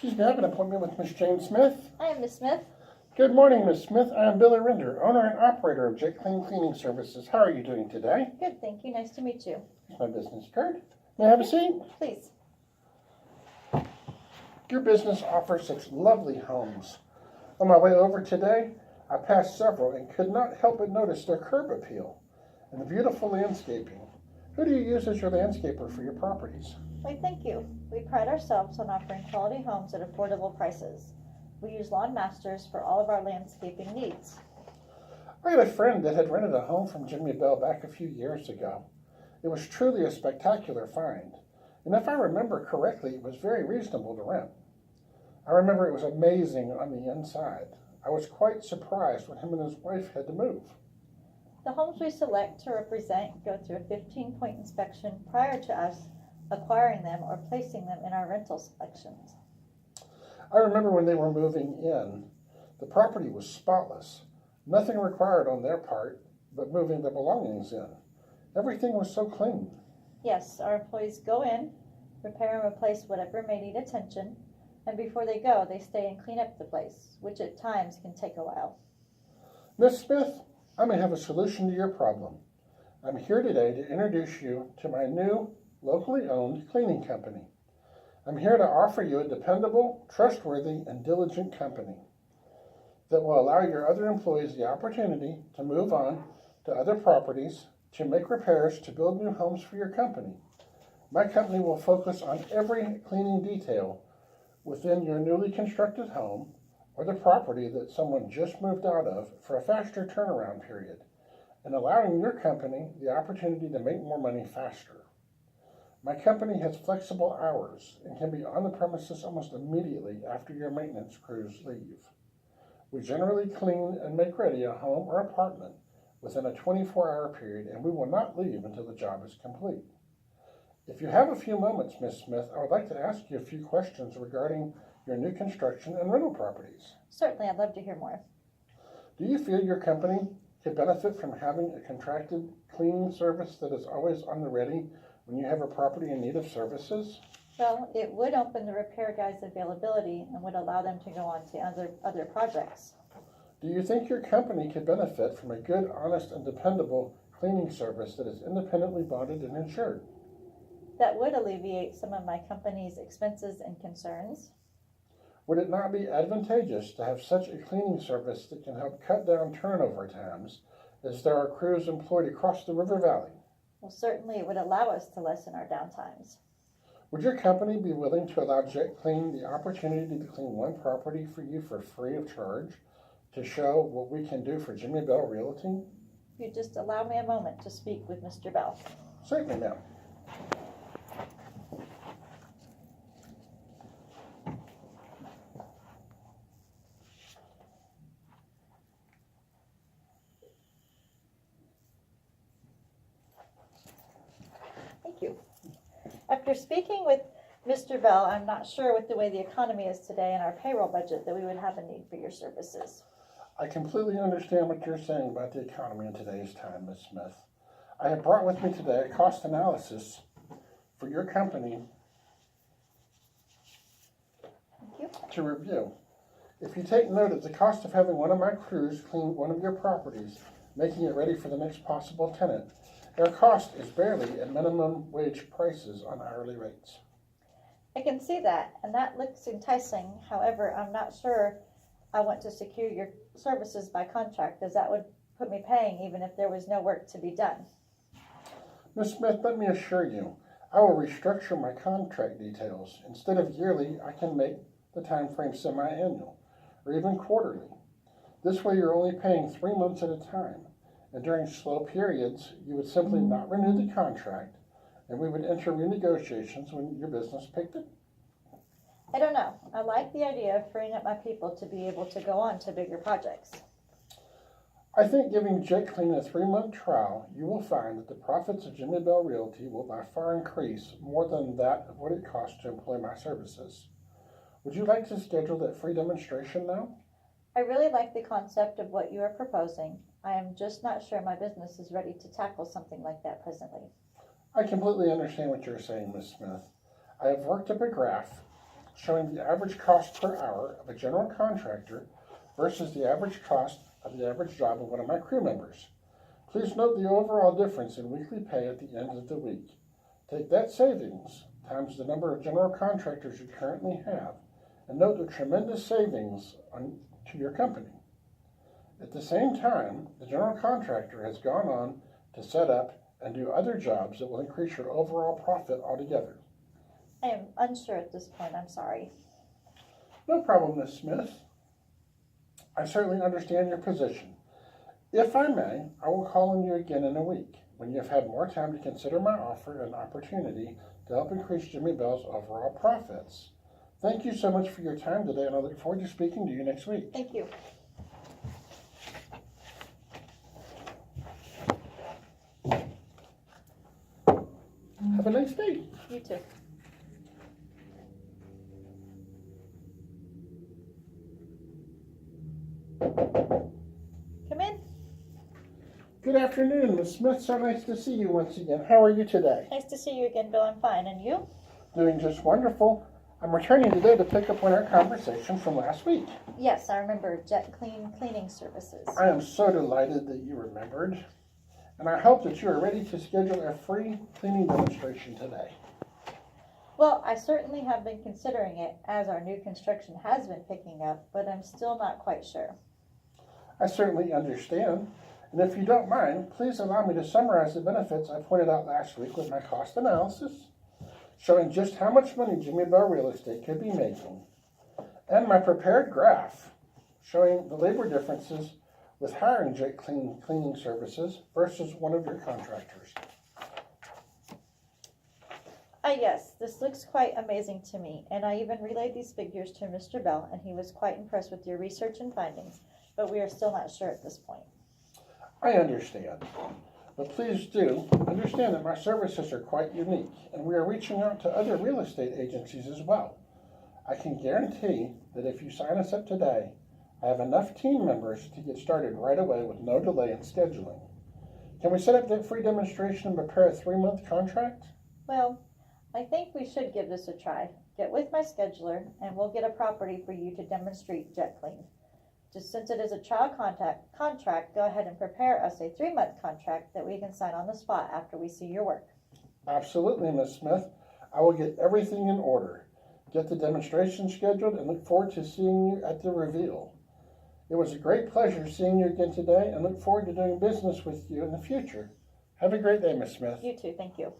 Excuse me, I have an appointment with Miss Jane Smith. Hi, Miss Smith. Good morning, Miss Smith. I am Billy Rinder, owner and operator of Jet Clean Cleaning Services. How are you doing today? Good, thank you. Nice to meet you. Here's my business card. May I have a seat? Please. Your business offers such lovely homes. On my way over today, I passed several and could not help but notice their curb appeal and the beautiful landscaping. Who do you use as your landscaper for your properties? Why, thank you. We pride ourselves on offering quality homes at affordable prices. We use Lawn Masters for all of our landscaping needs. I had a friend that had rented a home from Jimmy Bell back a few years ago. It was truly a spectacular find, and if I remember correctly, it was very reasonable to rent. I remember it was amazing on the inside. I was quite surprised when him and his wife had to move. The homes we select to represent go through a 15-point inspection prior to us acquiring them or placing them in our rental selections. I remember when they were moving in, the property was spotless. Nothing required on their part but moving their belongings in. Everything was so clean. Yes, our employees go in, repair and replace whatever may need attention, and before they go, they stay and clean up the place, which at times can take a while. Miss Smith, I may have a solution to your problem. I'm here today to introduce you to my new, locally owned cleaning company. I'm here to offer you a dependable, trustworthy, and diligent company that will allow your other employees the opportunity to move on to other properties, to make repairs, to build new homes for your company. My company will focus on every cleaning detail within your newly constructed home or the property that someone just moved out of for a faster turnaround period, and allowing your company the opportunity to make more money faster. My company has flexible hours and can be on the premises almost immediately after your maintenance crews leave. We generally clean and make ready a home or apartment within a 24-hour period, and we will not leave until the job is complete. If you have a few moments, Ms. Smith, I would like to ask you a few questions regarding your new construction and rental properties. Certainly, I'd love to hear more. Do you feel your company could benefit from having a contracted cleaning service that is always on the ready when you have a property in need of services? Well, it would open the repair guys' availability and would allow them to go on to other projects. Do you think your company could benefit from a good, honest, and dependable cleaning service that is independently bonded and insured? That would alleviate some of my company's expenses and concerns. Would it not be advantageous to have such a cleaning service that can help cut down turnover times, as there are crews employed across the river valley? Well, certainly it would allow us to lessen our downtimes. Would your company be willing to allow Jet Clean the opportunity to clean one property for you for free of charge to show what we can do for Jimmy Bell Realty? If you just allow me a moment to speak with Mr. Bell. Certainly, ma'am. Thank you. After speaking with Mr. Bell, I'm not sure with the way the economy is today and our payroll budget that we would have a need for your services. I completely understand what you're saying about the economy in today's time, Ms. Smith. I have brought with me today a cost analysis for your company Thank you. to review. If you take note of the cost of having one of my crews clean one of your properties, making it ready for the next possible tenant, their cost is barely at minimum wage prices on hourly rates. I can see that, and that looks enticing. However, I'm not sure I want to secure your services by contract, as that would put me paying even if there was no work to be done. Ms. Smith, let me assure you, I will restructure my contract details. Instead of yearly, I can make the time frame semi-annual or even quarterly. This way you're only paying 3 months at a time, and during slow periods, you would simply not renew the contract, and we would enter renegotiations when your business picked it. I don't know. I like the idea of freeing up my people to be able to go on to bigger projects. I think giving Jet Clean a 3-month trial, you will find that the profits of Jimmy Bell Realty will by far increase more than that of what it costs to employ my services. Would you like to schedule that free demonstration now? I really like the concept of what you are proposing. I am just not sure my business is ready to tackle something like that presently. I completely understand what you're saying, Ms. Smith. I have worked up a graph showing the average cost per hour of a general contractor versus the average cost of the average job of one of my crew members. Please note the overall difference in weekly pay at the end of the week. Take that savings times the number of general contractors you currently have, and note the tremendous savings to your company. At the same time, the general contractor has gone on to set up and do other jobs that will increase your overall profit altogether. I am unsure at this point, I'm sorry. No problem, Ms. Smith. I certainly understand your position. If I may, I will call on you again in a week when you have had more time to consider my offer and opportunity to help increase Jimmy Bell's overall profits. Thank you so much for your time today, and I look forward to speaking to you next week. Thank you. Have a nice day. You too. Come in. Good afternoon, Ms. Smith. So nice to see you once again. How are you today? Nice to see you again, Bill. I'm fine. And you? Doing just wonderful. I'm returning today to pick up on our conversation from last week. Yes, I remember Jet Clean Cleaning Services. I am so delighted that you remembered, and I hope that you are ready to schedule a free cleaning demonstration today. Well, I certainly have been considering it as our new construction has been picking up, but I'm still not quite sure. I certainly understand, and if you don't mind, please allow me to summarize the benefits I pointed out last week with my cost analysis, showing just how much money Jimmy Bell Real Estate could be making, and my prepared graph showing the labor differences with hiring Jet Cleaning Services versus one of your contractors. Yes, this looks quite amazing to me, and I even relayed these figures to Mr. Bell, and he was quite impressed with your research and findings, but we are still not sure at this point. I understand, but please do understand that my services are quite unique, and we are reaching out to other real estate agencies as well. I can guarantee that if you sign us up today, I have enough team members to get started right away with no delay in scheduling. Can we set up that free demonstration and prepare a 3-month contract? Well, I think we should give this a try. Get with my scheduler, and we'll get a property for you to demonstrate Jet Clean. Just since it is a trial contract, go ahead and prepare us a 3-month contract that we can sign on the spot after we see your work. Absolutely, Ms. Smith. I will get everything in order, get the demonstration scheduled, and look forward to seeing you at the reveal. It was a great pleasure seeing you again today, and look forward to doing business with you in the future. Have a great day, Ms. Smith. You too, thank you.